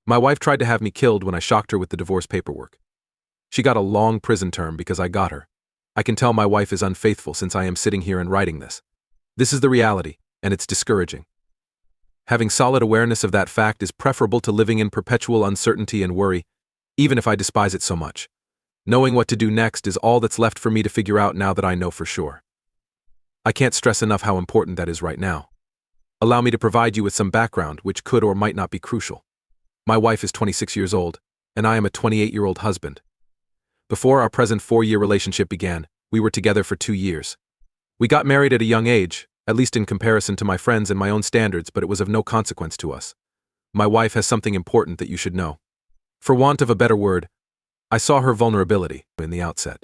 My wife tried to have me killed when I shocked her with the divorce paperwork. She got a long prison term because I got her. I can tell my wife is unfaithful since I am sitting here and writing this. This is the reality, and it's discouraging. Having solid awareness of that fact is preferable to living in perpetual uncertainty and worry, even if I despise it so much. Knowing what to do next is all that's left for me to figure out now that I know for sure. I can't stress enough how important that is right now. Allow me to provide you with some background, which could or might not be crucial. My wife is 26 years old, and I am a 28-year-old husband. Before our present 4-year relationship began, we were together for 2 years. We got married at a young age, at least in comparison to my friends and my own standards, but it was of no consequence to us. My wife has something important that you should know. For want of a better word, I saw her vulnerability in the outset.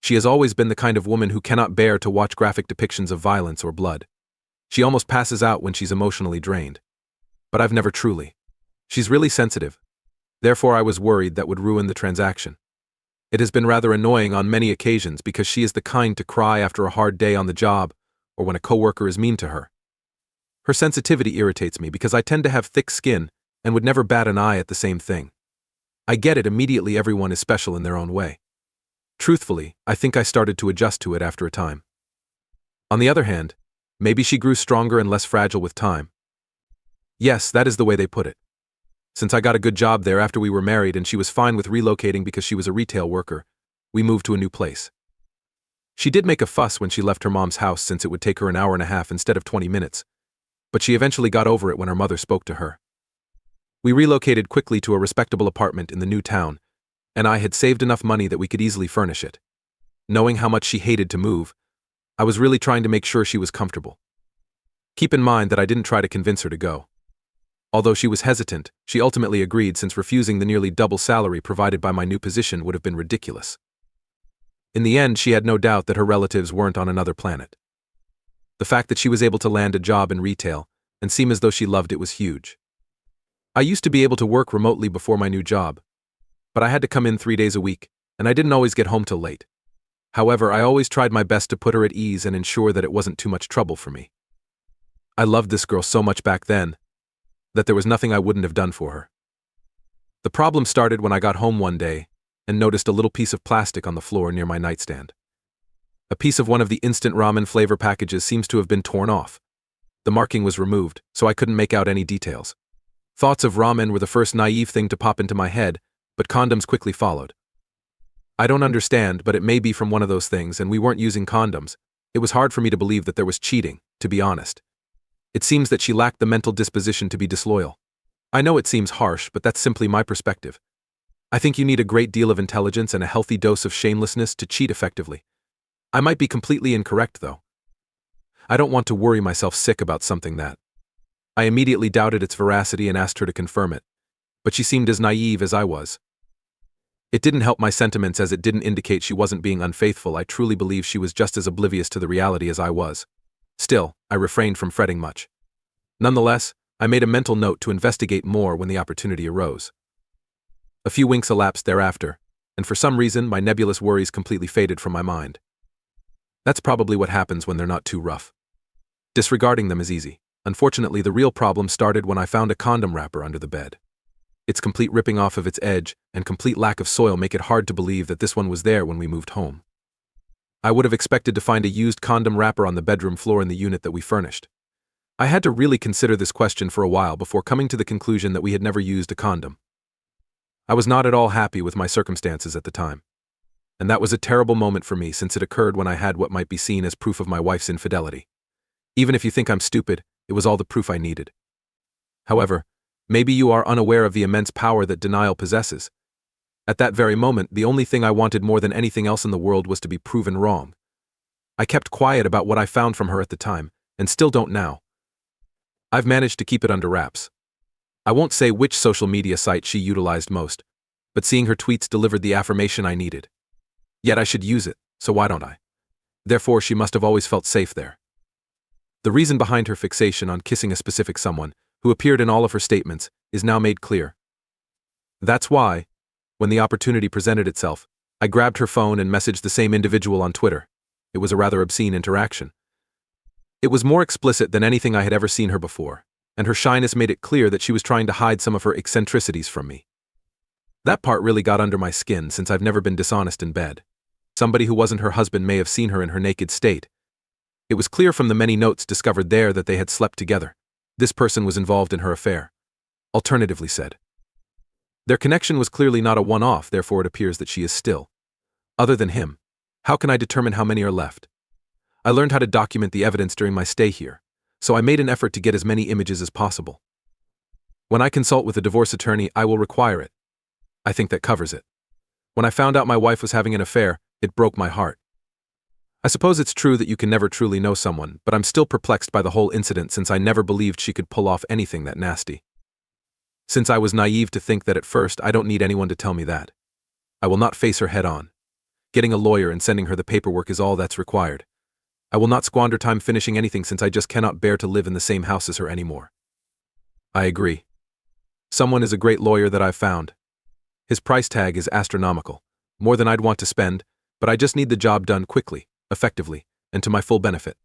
She has always been the kind of woman who cannot bear to watch graphic depictions of violence or blood. She almost passes out when she's emotionally drained. But I've never truly. She's really sensitive. Therefore, I was worried that would ruin the transaction. It has been rather annoying on many occasions because she is the kind to cry after a hard day on the job or when a coworker is mean to her. Her sensitivity irritates me because I tend to have thick skin and would never bat an eye at the same thing. I get it immediately. Everyone is special in their own way. Truthfully, I think I started to adjust to it after a time. On the other hand, maybe she grew stronger and less fragile with time. Yes, that is the way they put it. Since I got a good job there after we were married and she was fine with relocating because she was a retail worker, we moved to a new place. She did make a fuss when she left her mom's house since it would take her an hour and a half instead of 20 minutes, but she eventually got over it when her mother spoke to her. We relocated quickly to a respectable apartment in the new town, and I had saved enough money that we could easily furnish it. Knowing how much she hated to move, I was really trying to make sure she was comfortable. Keep in mind that I didn't try to convince her to go. Although she was hesitant, she ultimately agreed since refusing the nearly double salary provided by my new position would have been ridiculous. In the end, she had no doubt that her relatives weren't on another planet. The fact that she was able to land a job in retail and seem as though she loved it was huge. I used to be able to work remotely before my new job, but I had to come in 3 days a week, and I didn't always get home till late. However, I always tried my best to put her at ease and ensure that it wasn't too much trouble for me. I loved this girl so much back then that there was nothing I wouldn't have done for her. The problem started when I got home one day and noticed a little piece of plastic on the floor near my nightstand. A piece of one of the instant ramen flavor packages seems to have been torn off. The marking was removed, so I couldn't make out any details. Thoughts of ramen were the first naive thing to pop into my head, but condoms quickly followed. I don't understand, but it may be from one of those things, and we weren't using condoms. It was hard for me to believe that there was cheating, to be honest. It seems that she lacked the mental disposition to be disloyal. I know it seems harsh, but that's simply my perspective. I think you need a great deal of intelligence and a healthy dose of shamelessness to cheat effectively. I might be completely incorrect, though. I don't want to worry myself sick about something that. I immediately doubted its veracity and asked her to confirm it, but she seemed as naive as I was. It didn't help my sentiments as it didn't indicate she wasn't being unfaithful. I truly believe she was just as oblivious to the reality as I was. Still, I refrained from fretting much. Nonetheless, I made a mental note to investigate more when the opportunity arose. A few winks elapsed thereafter, and for some reason my nebulous worries completely faded from my mind. That's probably what happens when they're not too rough. Disregarding them is easy. Unfortunately, the real problem started when I found a condom wrapper under the bed. Its complete ripping off of its edge and complete lack of soil make it hard to believe that this one was there when we moved home. I would have expected to find a used condom wrapper on the bedroom floor in the unit that we furnished. I had to really consider this question for a while before coming to the conclusion that we had never used a condom. I was not at all happy with my circumstances at the time. And that was a terrible moment for me since it occurred when I had what might be seen as proof of my wife's infidelity. Even if you think I'm stupid, it was all the proof I needed. However, maybe you are unaware of the immense power that denial possesses. At that very moment, the only thing I wanted more than anything else in the world was to be proven wrong. I kept quiet about what I found from her at the time, and still don't now. I've managed to keep it under wraps. I won't say which social media site she utilized most, but seeing her tweets delivered the affirmation I needed. Yet I should use it, so why don't I? Therefore, she must have always felt safe there. The reason behind her fixation on kissing a specific someone, who appeared in all of her statements, is now made clear. That's why, when the opportunity presented itself, I grabbed her phone and messaged the same individual on Twitter. It was a rather obscene interaction. It was more explicit than anything I had ever seen her before, and her shyness made it clear that she was trying to hide some of her eccentricities from me. That part really got under my skin since I've never been dishonest in bed. Somebody who wasn't her husband may have seen her in her naked state. It was clear from the many notes discovered there that they had slept together. This person was involved in her affair. Alternatively said, their connection was clearly not a one-off, therefore it appears that she is still. Other than him, how can I determine how many are left? I learned how to document the evidence during my stay here, so I made an effort to get as many images as possible. When I consult with a divorce attorney, I will require it. I think that covers it. When I found out my wife was having an affair, it broke my heart. I suppose it's true that you can never truly know someone, but I'm still perplexed by the whole incident since I never believed she could pull off anything that nasty. Since I was naive to think that at first, I don't need anyone to tell me that. I will not face her head on. Getting a lawyer and sending her the paperwork is all that's required. I will not squander time finishing anything since I just cannot bear to live in the same house as her anymore. I agree. Someone is a great lawyer that I've found. His price tag is astronomical, more than I'd want to spend, but I just need the job done quickly, effectively, and to my full benefit.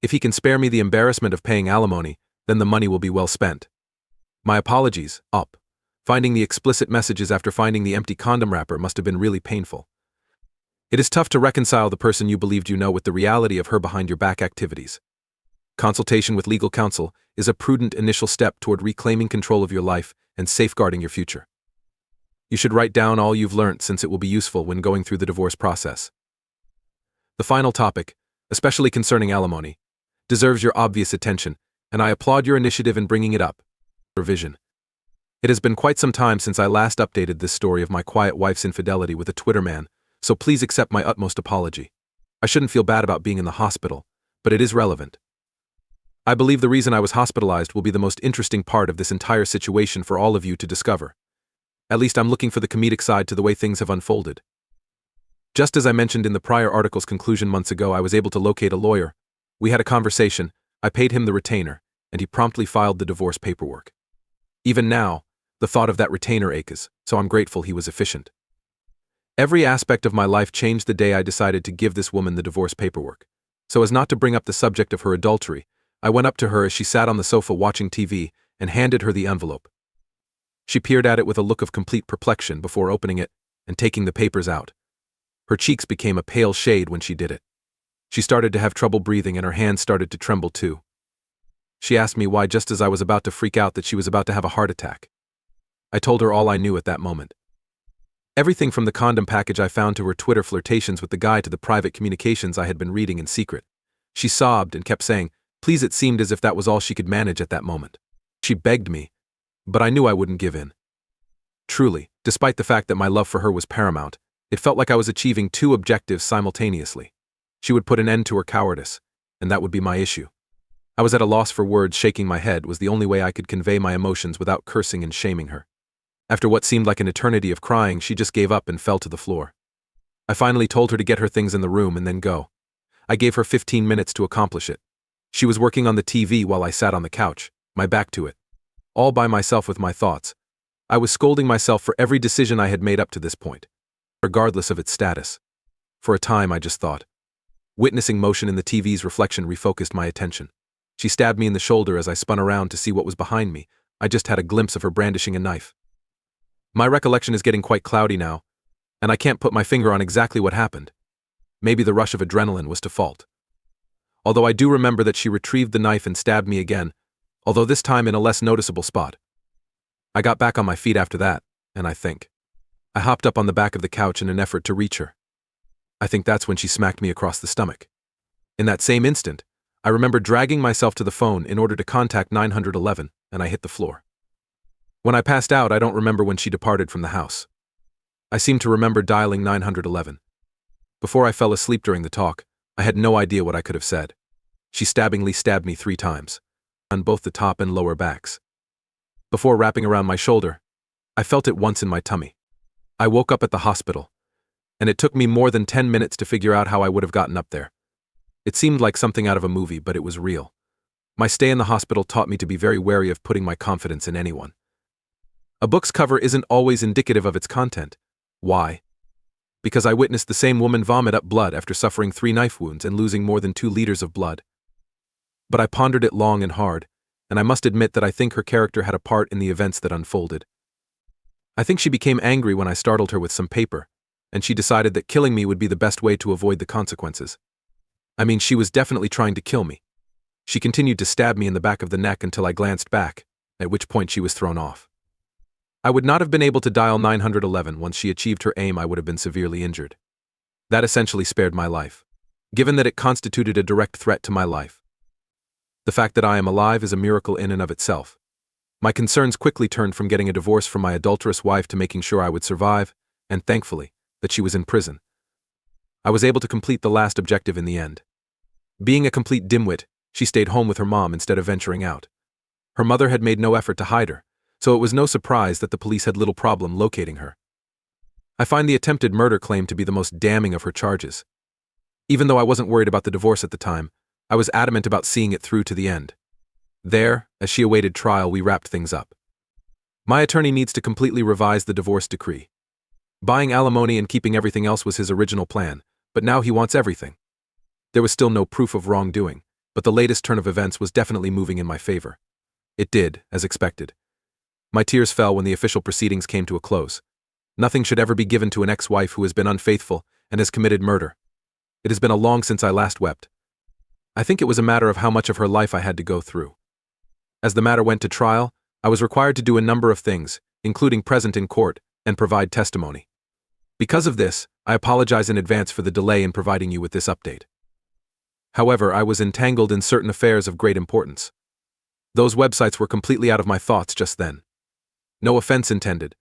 If he can spare me the embarrassment of paying alimony, then the money will be well spent. My apologies, Up. Finding the explicit messages after finding the empty condom wrapper must have been really painful. It is tough to reconcile the person you believed you know with the reality of her behind-your-back activities. Consultation with legal counsel is a prudent initial step toward reclaiming control of your life and safeguarding your future. You should write down all you've learned since it will be useful when going through the divorce process. The final topic, especially concerning alimony, deserves your obvious attention, and I applaud your initiative in bringing it up. Revision. It has been quite some time since I last updated this story of my quiet wife's infidelity with a Twitter man, so please accept my utmost apology. I shouldn't feel bad about being in the hospital, but it is relevant. I believe the reason I was hospitalized will be the most interesting part of this entire situation for all of you to discover. At least I'm looking for the comedic side to the way things have unfolded. Just as I mentioned in the prior article's conclusion months ago, I was able to locate a lawyer. We had a conversation, I paid him the retainer, and he promptly filed the divorce paperwork. Even now, the thought of that retainer aches, so I'm grateful he was efficient. Every aspect of my life changed the day I decided to give this woman the divorce paperwork. So as not to bring up the subject of her adultery, I went up to her as she sat on the sofa watching TV and handed her the envelope. She peered at it with a look of complete perplexion before opening it and taking the papers out. Her cheeks became a pale shade when she did it. She started to have trouble breathing and her hands started to tremble too. She asked me why just as I was about to freak out that she was about to have a heart attack. I told her all I knew at that moment. Everything from the condom package I found to her Twitter flirtations with the guy to the private communications I had been reading in secret. She sobbed and kept saying, please. It seemed as if that was all she could manage at that moment. She begged me, but I knew I wouldn't give in. Truly, despite the fact that my love for her was paramount, it felt like I was achieving two objectives simultaneously. She would put an end to her cowardice, and that would be my issue. I was at a loss for words. Shaking my head was the only way I could convey my emotions without cursing and shaming her. After what seemed like an eternity of crying, she just gave up and fell to the floor. I finally told her to get her things in the room and then go. I gave her 15 minutes to accomplish it. She was working on the TV while I sat on the couch, my back to it. All by myself with my thoughts. I was scolding myself for every decision I had made up to this point, regardless of its status. For a time I just thought. Witnessing motion in the TV's reflection refocused my attention. She stabbed me in the shoulder as I spun around to see what was behind me. I just had a glimpse of her brandishing a knife. My recollection is getting quite cloudy now, and I can't put my finger on exactly what happened. Maybe the rush of adrenaline was to fault. Although I do remember that she retrieved the knife and stabbed me again, although this time in a less noticeable spot. I got back on my feet after that, and I hopped up on the back of the couch in an effort to reach her. I think that's when she smacked me across the stomach. In that same instant, I remember dragging myself to the phone in order to contact 911, and I hit the floor. When I passed out, I don't remember when she departed from the house. I seem to remember dialing 911. Before I fell asleep during the talk, I had no idea what I could have said. She stabbingly stabbed me 3 times, on both the top and lower backs. Before wrapping around my shoulder, I felt it once in my tummy. I woke up at the hospital, and it took me more than 10 minutes to figure out how I would have gotten up there. It seemed like something out of a movie, but it was real. My stay in the hospital taught me to be very wary of putting my confidence in anyone. A book's cover isn't always indicative of its content. Why? Because I witnessed the same woman vomit up blood after suffering 3 knife wounds and losing more than 2 liters of blood. But I pondered it long and hard, and I must admit that I think her character had a part in the events that unfolded. I think she became angry when I startled her with some paper, and she decided that killing me would be the best way to avoid the consequences. I mean, she was definitely trying to kill me. She continued to stab me in the back of the neck until I glanced back, at which point she was thrown off. I would not have been able to dial 911 once she achieved her aim. I would have been severely injured. That essentially spared my life, given that it constituted a direct threat to my life. The fact that I am alive is a miracle in and of itself. My concerns quickly turned from getting a divorce from my adulterous wife to making sure I would survive, and thankfully, that she was in prison. I was able to complete the last objective in the end. Being a complete dimwit, she stayed home with her mom instead of venturing out. Her mother had made no effort to hide her, so it was no surprise that the police had little problem locating her. I find the attempted murder claim to be the most damning of her charges. Even though I wasn't worried about the divorce at the time, I was adamant about seeing it through to the end. There, as she awaited trial, we wrapped things up. My attorney needs to completely revise the divorce decree. Buying alimony and keeping everything else was his original plan, but now he wants everything. There was still no proof of wrongdoing, but the latest turn of events was definitely moving in my favor. It did, as expected. My tears fell when the official proceedings came to a close. Nothing should ever be given to an ex-wife who has been unfaithful and has committed murder. It has been long since I last wept. I think it was a matter of how much of her life I had to go through. As the matter went to trial, I was required to do a number of things, including present in court and provide testimony. Because of this, I apologize in advance for the delay in providing you with this update. However, I was entangled in certain affairs of great importance. Those websites were completely out of my thoughts just then. No offense intended.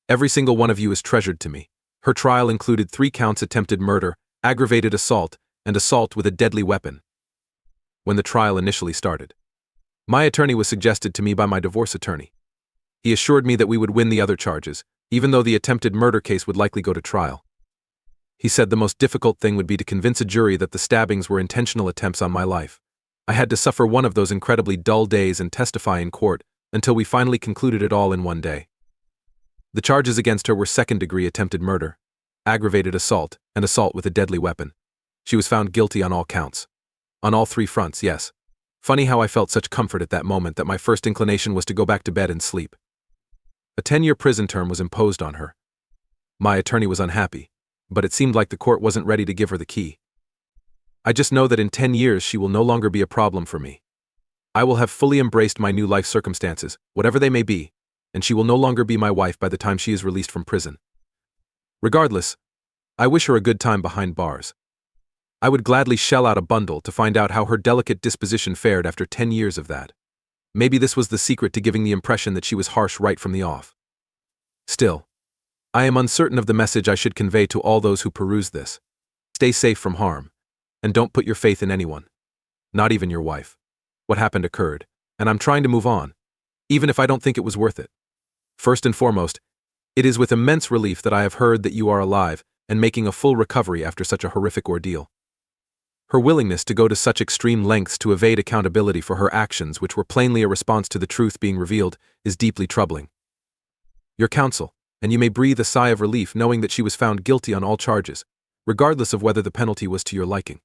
Every single one of you is treasured to me. Her trial included 3 counts: attempted murder, aggravated assault, and assault with a deadly weapon. When the trial initially started, my attorney was suggested to me by my divorce attorney. He assured me that we would win the other charges, even though the attempted murder case would likely go to trial. He said the most difficult thing would be to convince a jury that the stabbings were intentional attempts on my life. I had to suffer one of those incredibly dull days and testify in court until we finally concluded it all in one day. The charges against her were second-degree attempted murder, aggravated assault, and assault with a deadly weapon. She was found guilty on all counts. On all 3 fronts, yes. Funny how I felt such comfort at that moment that my first inclination was to go back to bed and sleep. A 10-year prison term was imposed on her. My attorney was unhappy, but it seemed like the court wasn't ready to give her the key. I just know that in 10 years she will no longer be a problem for me. I will have fully embraced my new life circumstances, whatever they may be, and she will no longer be my wife by the time she is released from prison. Regardless, I wish her a good time behind bars. I would gladly shell out a bundle to find out how her delicate disposition fared after 10 years of that. Maybe this was the secret to giving the impression that she was harsh right from the off. Still, I am uncertain of the message I should convey to all those who peruse this. Stay safe from harm, and don't put your faith in anyone. Not even your wife. What happened occurred, and I'm trying to move on, even if I don't think it was worth it. First and foremost, it is with immense relief that I have heard that you are alive and making a full recovery after such a horrific ordeal. Her willingness to go to such extreme lengths to evade accountability for her actions, which were plainly a response to the truth being revealed, is deeply troubling. Your counsel, and you may breathe a sigh of relief knowing that she was found guilty on all charges, regardless of whether the penalty was to your liking.